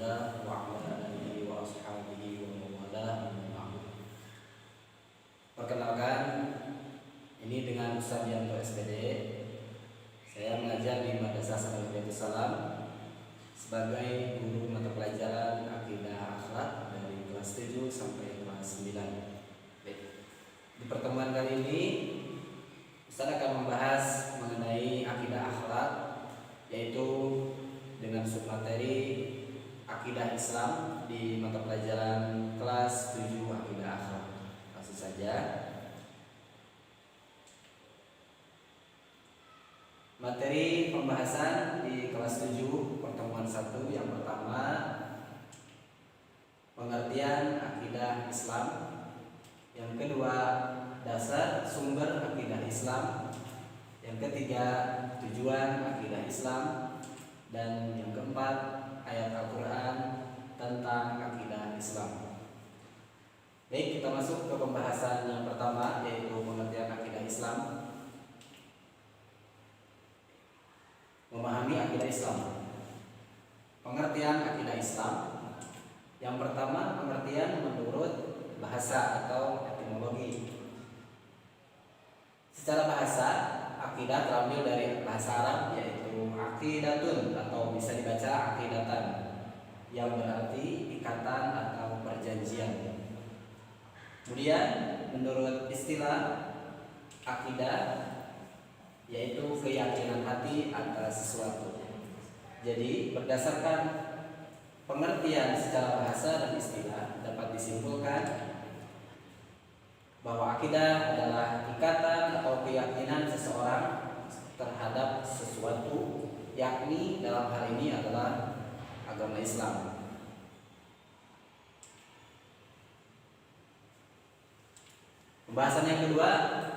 Rasulillah wa ala alihi wa ashabihi wa mawalah. Perkenalkan, ini dengan Ustaz Yanto SPD. Saya mengajar di Madrasah Sanawiyah Salam sebagai guru mata pelajaran Akidah Akhlak dari kelas 7 sampai kelas 9. Baik. Di pertemuan kali ini Ustaz akan membahas mengenai akidah akhlak, yaitu dengan submateri akidah Islam di mata pelajaran kelas 7 akidah akhlak. Langsung saja. Materi pembahasan di kelas 7 pertemuan 1 yang pertama, pengertian akidah Islam. Yang kedua, dasar sumber akidah Islam. Yang ketiga, tujuan akidah Islam. Dan yang keempat, ayat Al-Quran tentang akidah Islam. Baik, kita masuk ke pembahasan yang pertama, yaitu pengertian akidah Islam. Memahami akidah Islam. Pengertian akidah Islam. Yang pertama, pengertian menurut bahasa atau etimologi. Secara bahasa, akidah terambil dari bahasa Arab, yaitu aqidatun atau bisa dibaca aqidatan, yang berarti ikatan atau perjanjian. Kemudian menurut istilah akidah, yaitu keyakinan hati atas sesuatu. Jadi berdasarkan pengertian secara bahasa dan istilah dapat disimpulkan bahwa akidah adalah ikatan atau keyakinan seseorang terhadap sesuatu, yakni dalam hal ini adalah agama Islam. Pembahasan yang kedua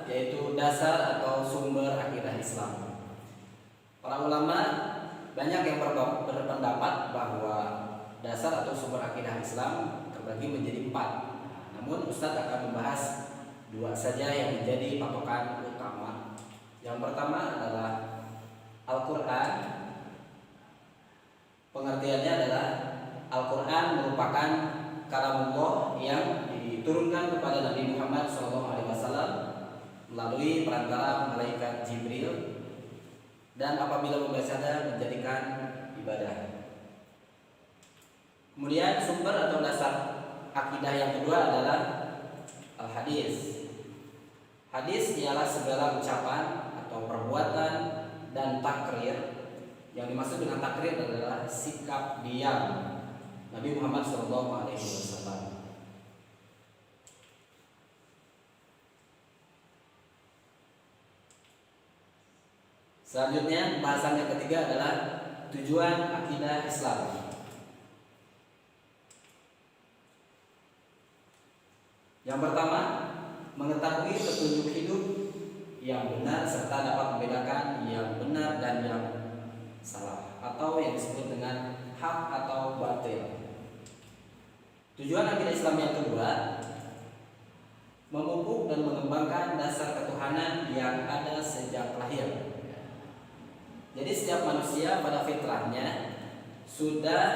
yaitu dasar atau sumber akidah Islam. Para ulama banyak yang berpendapat bahwa dasar atau sumber akidah Islam terbagi menjadi 4. Namun Ustadz akan membahas 2 saja yang menjadi patokan utama. Yang pertama adalah Al-Quran. Pengertiannya adalah Al-Quran merupakan kalamullah yang diturunkan kepada Nabi Muhammad SAW melalui perantara malaikat Jibril, dan apabila membacanya menjadikan ibadah. Kemudian sumber atau dasar akidah yang kedua adalah Al-Hadis. Hadis ialah segala ucapan atau perbuatan dan takrir. Yang dimaksud dengan takrir adalah sikap diam Nabi Muhammad SAW. Selanjutnya, bahasan yang ketiga adalah tujuan akidah Islam. Yang pertama, mengetahui petunjuk hidup yang benar serta dapat membedakan yang benar dan yang salah, atau yang disebut dengan hak atau batil. Tujuan akidah Islam yang kedua, memupuk dan mengembangkan dasar ketuhanan yang ada sejak lahir. Jadi setiap manusia pada fitrahnya sudah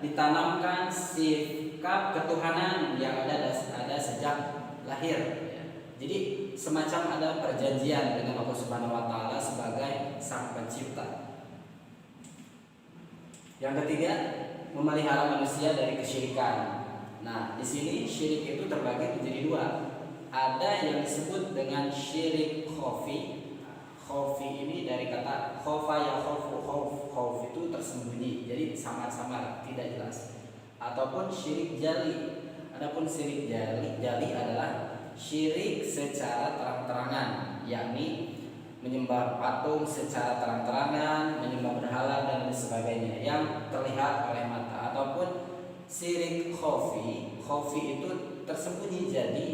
ditanamkan sikap ketuhanan yang ada sejak lahir. Jadi semacam ada perjanjian dengan Allah Subhanahu wa taala sebagai Sang Pencipta. Yang ketiga, memelihara manusia dari kesyirikan. Nah, di sini syirik itu terbagi menjadi 2. Ada yang disebut dengan syirik khafi. Khafi ini dari kata khofa ya khofu, khauf itu tersembunyi, jadi samar-samar, tidak jelas. Ataupun syirik jali. Adapun syirik jali adalah syirik secara terang-terangan, yakni menyembah patung secara terang-terangan, menyembah berhala dan sebagainya yang terlihat oleh mata. Ataupun syirik khafi itu tersembunyi, jadi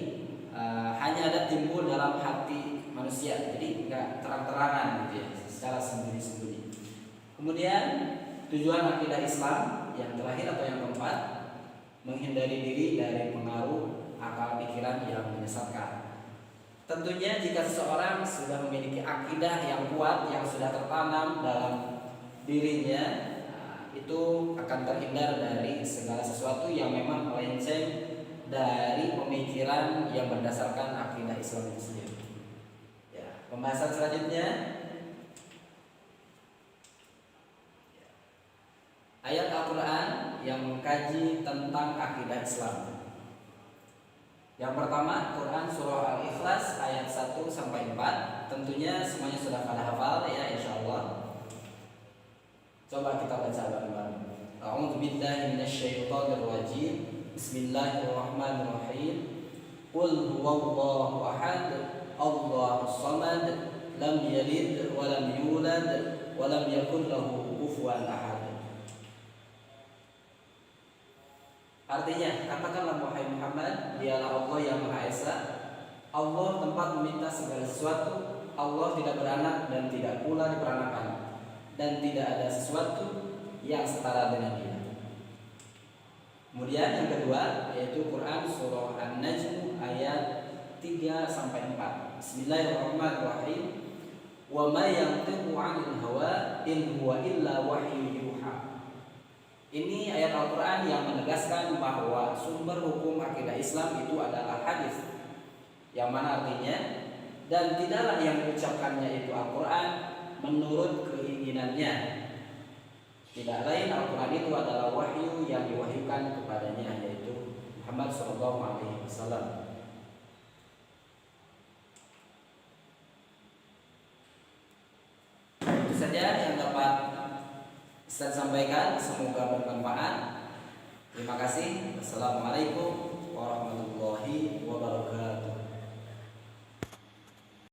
hanya ada timbul dalam hati manusia, jadi enggak terang-terangan gitu ya, secara sembunyi-sembunyi. Kemudian tujuan akidah Islam yang terakhir atau yang keempat, menghindari diri dari pengaruh akal pikiran yang menyesatkan. Tentunya jika seseorang sudah memiliki akidah yang kuat yang sudah tertanam dalam dirinya, itu akan terhindar dari pemikiran yang berdasarkan akidah Islam itu sendiri. Ya, pembahasan selanjutnya ayat Al-Quran yang mengkaji tentang akidah Islam. Yang pertama, Quran surah Al-Ikhlas ayat 1 sampai 4. Tentunya semuanya sudah pada hafal ya, insyaallah. Coba kita baca bareng-bareng. A'udzu billahi minasyaitonir rajim. Bismillahirrahmanirrahim. Qul huwallahu ahad, Allahus samad, lam yalid wa lam yulad wa lam yakul lahu kufuwan ahad. Artinya, katakanlah wahai Muhammad, dialah Allah yang Maha Esa. Allah tempat meminta segala sesuatu. Allah tidak beranak dan tidak pula diperanakan, dan tidak ada sesuatu yang setara dengan Dia. Kemudian yang kedua yaitu Quran surah An-Najm ayat 3 sampai 4. Bismillahirrahmanirrahim. Wa ma yantiqu 'anil hawa in huwa illa wahyu yuha. Ini ayat Al-Quran yang menegaskan bahwa sumber hukum akidah Islam itu adalah hadis, yang mana artinya, dan tidaklah yang mengucapkannya itu Al-Quran menurut keinginannya. Tidak lain Al-Quran itu adalah wahyu yang diwahyukan kepadanya, yaitu Muhammad SAW. Itu saja yang dapat Ustaz sampaikan, semoga bermanfaat. Terima kasih. Assalamualaikum warahmatullahi wabarakatuh.